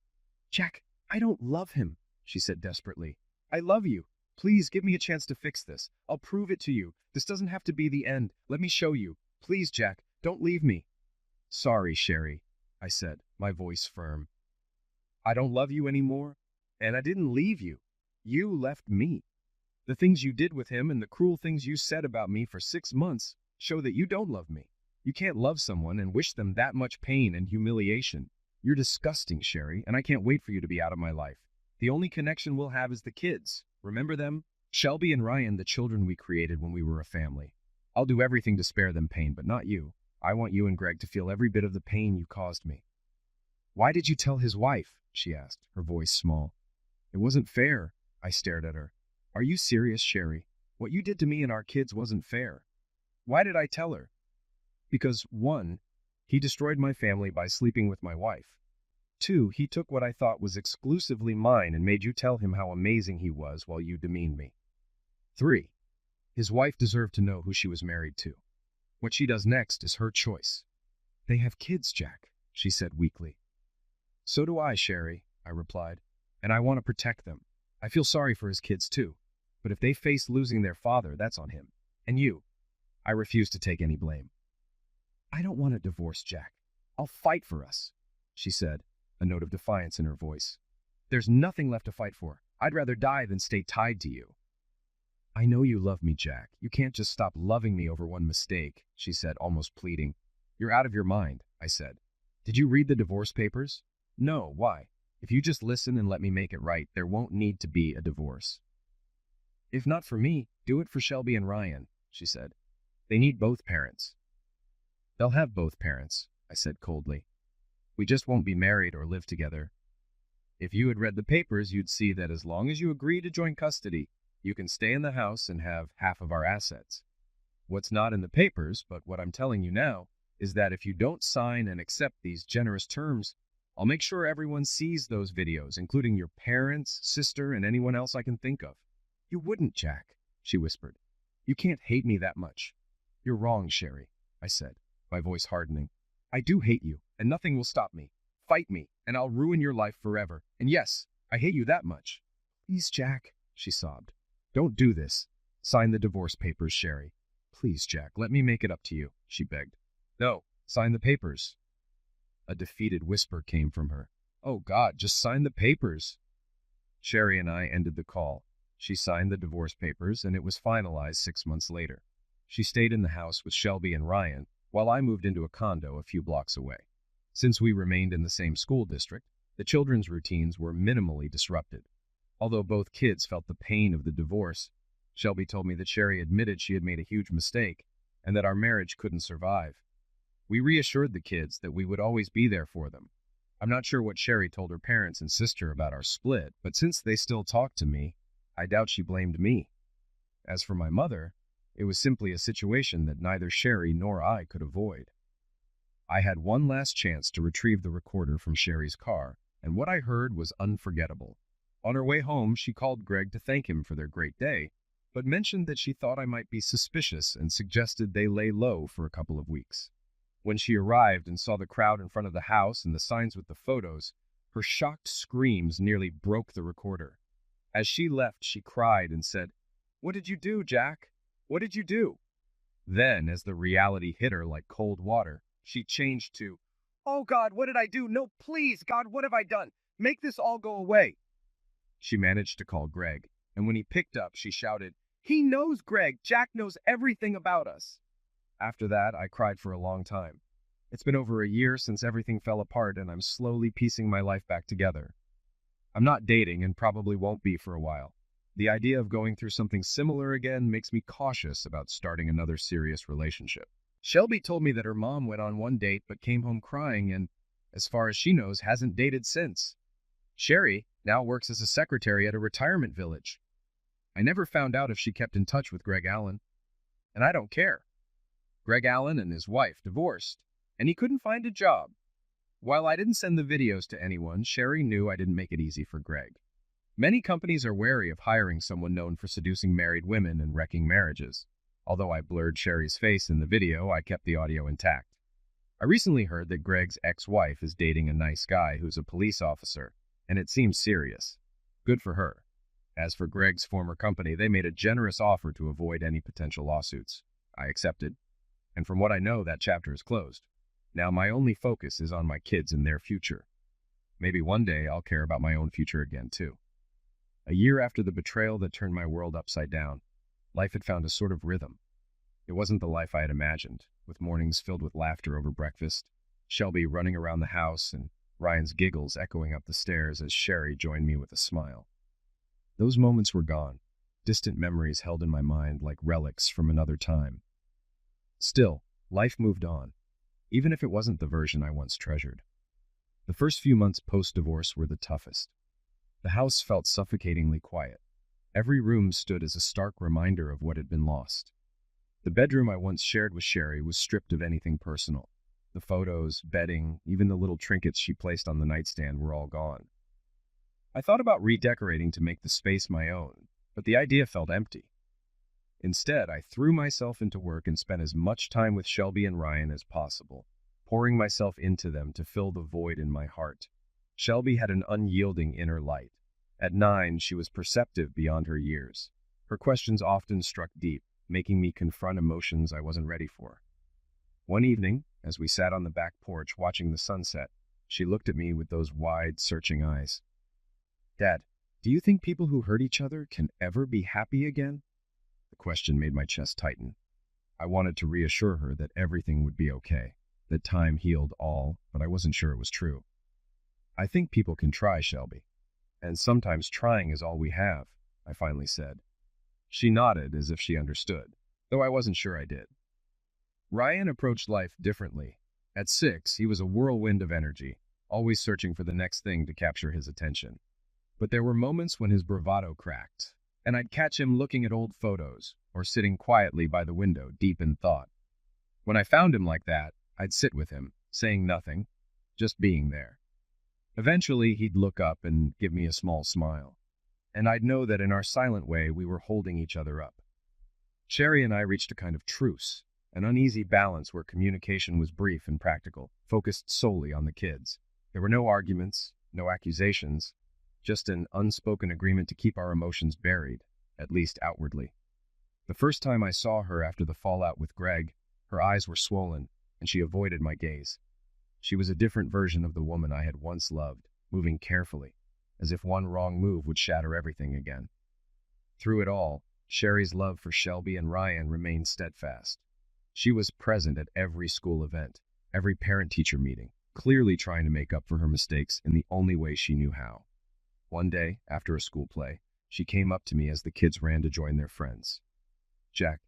"Jack, I don't love him," she said desperately. "I love you. Please give me a chance to fix this. I'll prove it to you. This doesn't have to be the end. Let me show you. Please, Jack, don't leave me." "Sorry, Sherry," I said, my voice firm. "I don't love you anymore, and I didn't leave you. You left me. The things you did with him and the cruel things you said about me for 6 months show that you don't love me. You can't love someone and wish them that much pain and humiliation. You're disgusting, Sherry, and I can't wait for you to be out of my life. The only connection we'll have is the kids. Remember them? Shelby and Ryan, the children we created when we were a family. I'll do everything to spare them pain, but not you. I want you and Greg to feel every bit of the pain you caused me." "Why did you tell his wife?" she asked, her voice small. "It wasn't fair." I stared at her. "Are you serious, Sherry? What you did to me and our kids wasn't fair." "Why did I tell her?" "Because 1, he destroyed my family by sleeping with my wife. 2, he took what I thought was exclusively mine and made you tell him how amazing he was while you demeaned me. 3, his wife deserved to know who she was married to. What she does next is her choice." "They have kids, Jack," she said weakly. "So do I, Sherry," I replied, "and I want to protect them. I feel sorry for his kids too, but if they face losing their father, that's on him. And you." I refuse to take any blame. "I don't want a divorce, Jack. I'll fight for us," she said, a note of defiance in her voice. "There's nothing left to fight for. I'd rather die than stay tied to you." "I know you love me, Jack. You can't just stop loving me over one mistake," she said, almost pleading. "You're out of your mind," I said. Did you read the divorce papers? No, why? If you just listen and let me make it right, there won't need to be a divorce. If not for me, do it for Shelby and Ryan, she said. They need both parents. They'll have both parents, I said coldly. We just won't be married or live together. If you had read the papers, you'd see that as long as you agree to joint custody, you can stay in the house and have half of our assets. What's not in the papers, but what I'm telling you now, is that if you don't sign and accept these generous terms, I'll make sure everyone sees those videos, including your parents, sister, and anyone else I can think of. You wouldn't, Jack, she whispered. You can't hate me that much. You're wrong, Sherry, I said, my voice hardening. I do hate you, and nothing will stop me. Fight me, and I'll ruin your life forever. And yes, I hate you that much. Please, Jack, she sobbed. Don't do this. Sign the divorce papers, Sherry. Please, Jack, let me make it up to you, she begged. No, sign the papers. A defeated whisper came from her. Oh, God, just sign the papers. Sherry and I ended the call. She signed the divorce papers, and it was finalized 6 months later. She stayed in the house with Shelby and Ryan, while I moved into a condo a few blocks away. Since we remained in the same school district, the children's routines were minimally disrupted. Although both kids felt the pain of the divorce, Shelby told me that Sherry admitted she had made a huge mistake and that our marriage couldn't survive. We reassured the kids that we would always be there for them. I'm not sure what Sherry told her parents and sister about our split, but since they still talk to me, I doubt she blamed me. As for my mother, it was simply a situation that neither Sherry nor I could avoid. I had one last chance to retrieve the recorder from Sherry's car, and what I heard was unforgettable. On her way home, she called Greg to thank him for their great day, but mentioned that she thought I might be suspicious and suggested they lay low for a couple of weeks. When she arrived and saw the crowd in front of the house and the signs with the photos, her shocked screams nearly broke the recorder. As she left, she cried and said, "What did you do, Jack? What did you do?" Then, as the reality hit her like cold water, she changed to, "Oh God, what did I do? No, please, God, what have I done? Make this all go away." She managed to call Greg, and when he picked up, she shouted, "He knows, Greg! Jack knows everything about us!" After that, I cried for a long time. It's been over a year since everything fell apart, and I'm slowly piecing my life back together. I'm not dating and probably won't be for a while. The idea of going through something similar again makes me cautious about starting another serious relationship. Shelby told me that her mom went on one date but came home crying and, as far as she knows, hasn't dated since. Sherry now works as a secretary at a retirement village. I never found out if she kept in touch with Greg Allen, and I don't care. Greg Allen and his wife divorced, and he couldn't find a job. While I didn't send the videos to anyone, Sherry knew I didn't make it easy for Greg. Many companies are wary of hiring someone known for seducing married women and wrecking marriages. Although I blurred Sherry's face in the video, I kept the audio intact. I recently heard that Greg's ex-wife is dating a nice guy who's a police officer, and it seems serious. Good for her. As for Greg's former company, they made a generous offer to avoid any potential lawsuits. I accepted, and from what I know, that chapter is closed. Now my only focus is on my kids and their future. Maybe one day I'll care about my own future again, too. A year after the betrayal that turned my world upside down, life had found a sort of rhythm. It wasn't the life I had imagined, with mornings filled with laughter over breakfast, Shelby running around the house, and Ryan's giggles echoing up the stairs as Sherry joined me with a smile. Those moments were gone, distant memories held in my mind like relics from another time. Still, life moved on, even if it wasn't the version I once treasured. The first few months post-divorce were the toughest. The house felt suffocatingly quiet. Every room stood as a stark reminder of what had been lost. The bedroom I once shared with Sherry was stripped of anything personal. The photos, bedding, even the little trinkets she placed on the nightstand were all gone. I thought about redecorating to make the space my own, but the idea felt empty. Instead, I threw myself into work and spent as much time with Shelby and Ryan as possible, pouring myself into them to fill the void in my heart. Shelby had an unyielding inner light. At 9, she was perceptive beyond her years. Her questions often struck deep, making me confront emotions I wasn't ready for. One evening, as we sat on the back porch watching the sunset, she looked at me with those wide, searching eyes. "Dad, do you think people who hurt each other can ever be happy again?" The question made my chest tighten. I wanted to reassure her that everything would be okay. that time healed all, but I wasn't sure it was true. I think people can try, Shelby. And sometimes trying is all we have, I finally said. She nodded as if she understood, though I wasn't sure I did. Ryan approached life differently. At 6, he was a whirlwind of energy, always searching for the next thing to capture his attention. But there were moments when his bravado cracked, and I'd catch him looking at old photos or sitting quietly by the window, deep in thought. When I found him like that, I'd sit with him, saying nothing, just being there. Eventually, he'd look up and give me a small smile, and I'd know that in our silent way we were holding each other up. Sherry and I reached a kind of truce, an uneasy balance where communication was brief and practical, focused solely on the kids. There were no arguments, no accusations, just an unspoken agreement to keep our emotions buried, at least outwardly. The first time I saw her after the fallout with Greg, her eyes were swollen, and she avoided my gaze. She was a different version of the woman I had once loved, moving carefully, as if one wrong move would shatter everything again. Through it all, Sherry's love for Shelby and Ryan remained steadfast. She was present at every school event, every parent-teacher meeting, clearly trying to make up for her mistakes in the only way she knew how. One day, after a school play, she came up to me as the kids ran to join their friends. "Jack,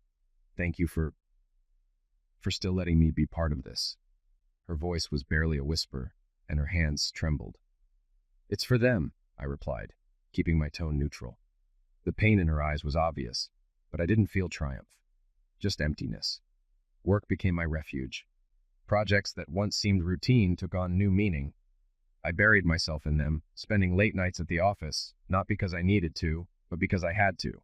thank you for still letting me be part of this." Her voice was barely a whisper, and her hands trembled. "It's for them," I replied, keeping my tone neutral. The pain in her eyes was obvious, but I didn't feel triumph, just emptiness. Work became my refuge. Projects that once seemed routine took on new meaning. I buried myself in them, spending late nights at the office, not because I needed to, but because I had to.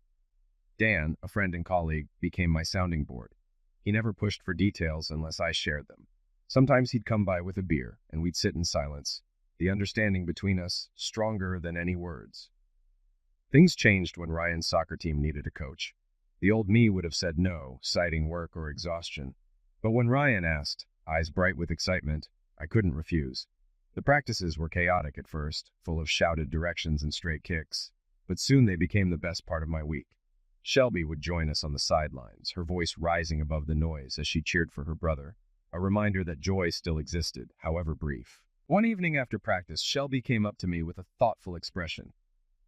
Dan, a friend and colleague, became my sounding board. He never pushed for details unless I shared them. Sometimes he'd come by with a beer, and we'd sit in silence, the understanding between us stronger than any words. Things changed when Ryan's soccer team needed a coach. The old me would have said no, citing work or exhaustion. But when Ryan asked, eyes bright with excitement, I couldn't refuse. The practices were chaotic at first, full of shouted directions and straight kicks, but soon they became the best part of my week. Shelby would join us on the sidelines, her voice rising above the noise as she cheered for her brother, a reminder that joy still existed, however brief. One evening after practice, Shelby came up to me with a thoughtful expression.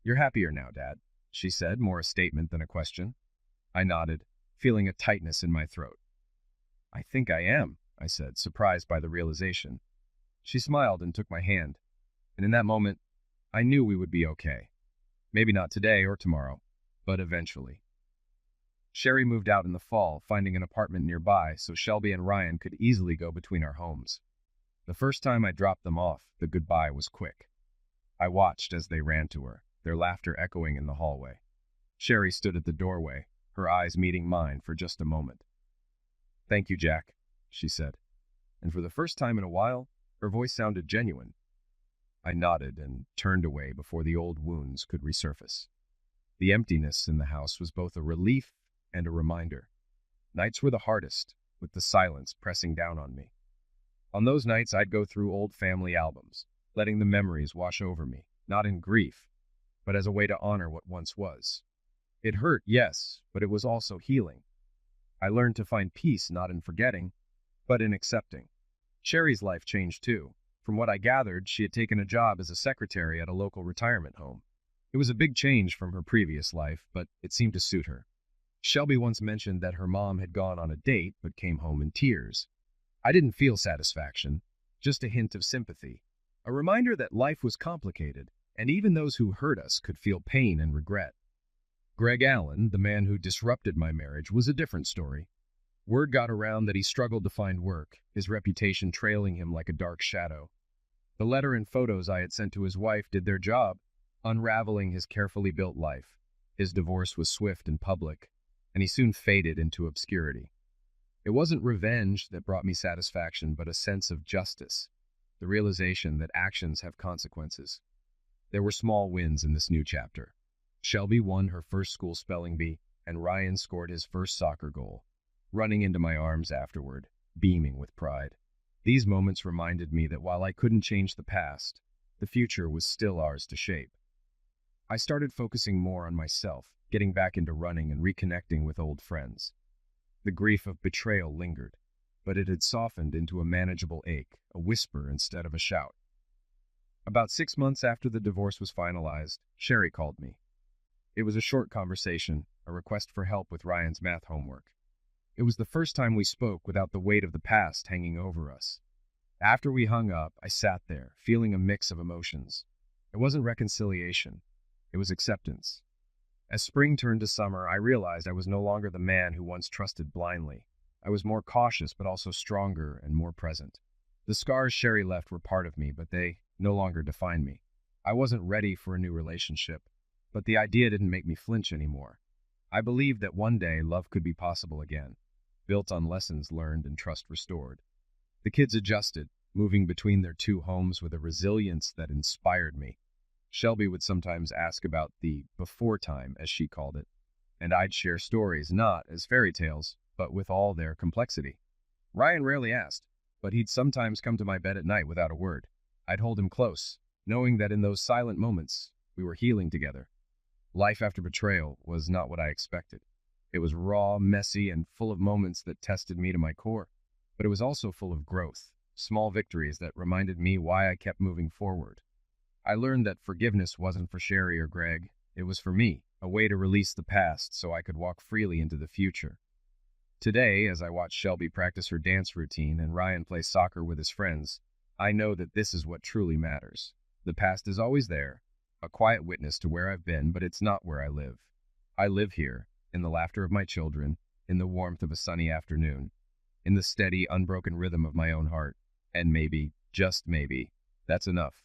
"You're happier now, Dad," she said, more a statement than a question. I nodded, feeling a tightness in my throat. "I think I am," I said, surprised by the realization. She smiled and took my hand, and in that moment, I knew we would be okay. Maybe not today or tomorrow, but eventually. Sherry moved out in the fall, finding an apartment nearby so Shelby and Ryan could easily go between our homes. The first time I dropped them off, the goodbye was quick. I watched as they ran to her, their laughter echoing in the hallway. Sherry stood at the doorway, her eyes meeting mine for just a moment. "Thank you, Jack," she said, and for the first time in a while, her voice sounded genuine. I nodded and turned away before the old wounds could resurface. The emptiness in the house was both a relief and a reminder. Nights were the hardest, with the silence pressing down on me. On those nights, I'd go through old family albums, letting the memories wash over me, not in grief, but as a way to honor what once was. It hurt, yes, but it was also healing. I learned to find peace not in forgetting, but in accepting. Sherry's life changed too. From what I gathered, she had taken a job as a secretary at a local retirement home. It was a big change from her previous life, but it seemed to suit her. Shelby once mentioned that her mom had gone on a date but came home in tears. I didn't feel satisfaction, just a hint of sympathy, a reminder that life was complicated, and even those who hurt us could feel pain and regret. Greg Allen, the man who disrupted my marriage, was a different story. Word got around that he struggled to find work, his reputation trailing him like a dark shadow. The letter and photos I had sent to his wife did their job, unraveling his carefully built life. His divorce was swift and public, and he soon faded into obscurity. It wasn't revenge that brought me satisfaction, but a sense of justice, the realization that actions have consequences. There were small wins in this new chapter. Shelby won her first school spelling bee, and Ryan scored his first soccer goal, running into my arms afterward, beaming with pride. These moments reminded me that while I couldn't change the past, the future was still ours to shape. I started focusing more on myself, getting back into running and reconnecting with old friends. The grief of betrayal lingered, but it had softened into a manageable ache, a whisper instead of a shout. About 6 months after the divorce was finalized, Sherry called me. It was a short conversation, a request for help with Ryan's math homework. It was the first time we spoke without the weight of the past hanging over us. After we hung up, I sat there, feeling a mix of emotions. It wasn't reconciliation. It was acceptance. As spring turned to summer, I realized I was no longer the man who once trusted blindly. I was more cautious, but also stronger and more present. The scars Sherry left were part of me, but they no longer defined me. I wasn't ready for a new relationship, but the idea didn't make me flinch anymore. I believed that one day love could be possible again, built on lessons learned and trust restored. The kids adjusted, moving between their two homes with a resilience that inspired me. Shelby would sometimes ask about the before time, as she called it, and I'd share stories not as fairy tales, but with all their complexity. Ryan rarely asked, but he'd sometimes come to my bed at night without a word. I'd hold him close, knowing that in those silent moments, we were healing together. Life after betrayal was not what I expected. It was raw, messy, and full of moments that tested me to my core, but it was also full of growth, small victories that reminded me why I kept moving forward. I learned that forgiveness wasn't for Sherry or Greg. It was for me, a way to release the past so I could walk freely into the future. Today, as I watch Shelby practice her dance routine and Ryan play soccer with his friends, I know that this is what truly matters. The past is always there, a quiet witness to where I've been, but it's not where I live. I live here, in the laughter of my children, in the warmth of a sunny afternoon, in the steady, unbroken rhythm of my own heart, and maybe, just maybe, that's enough.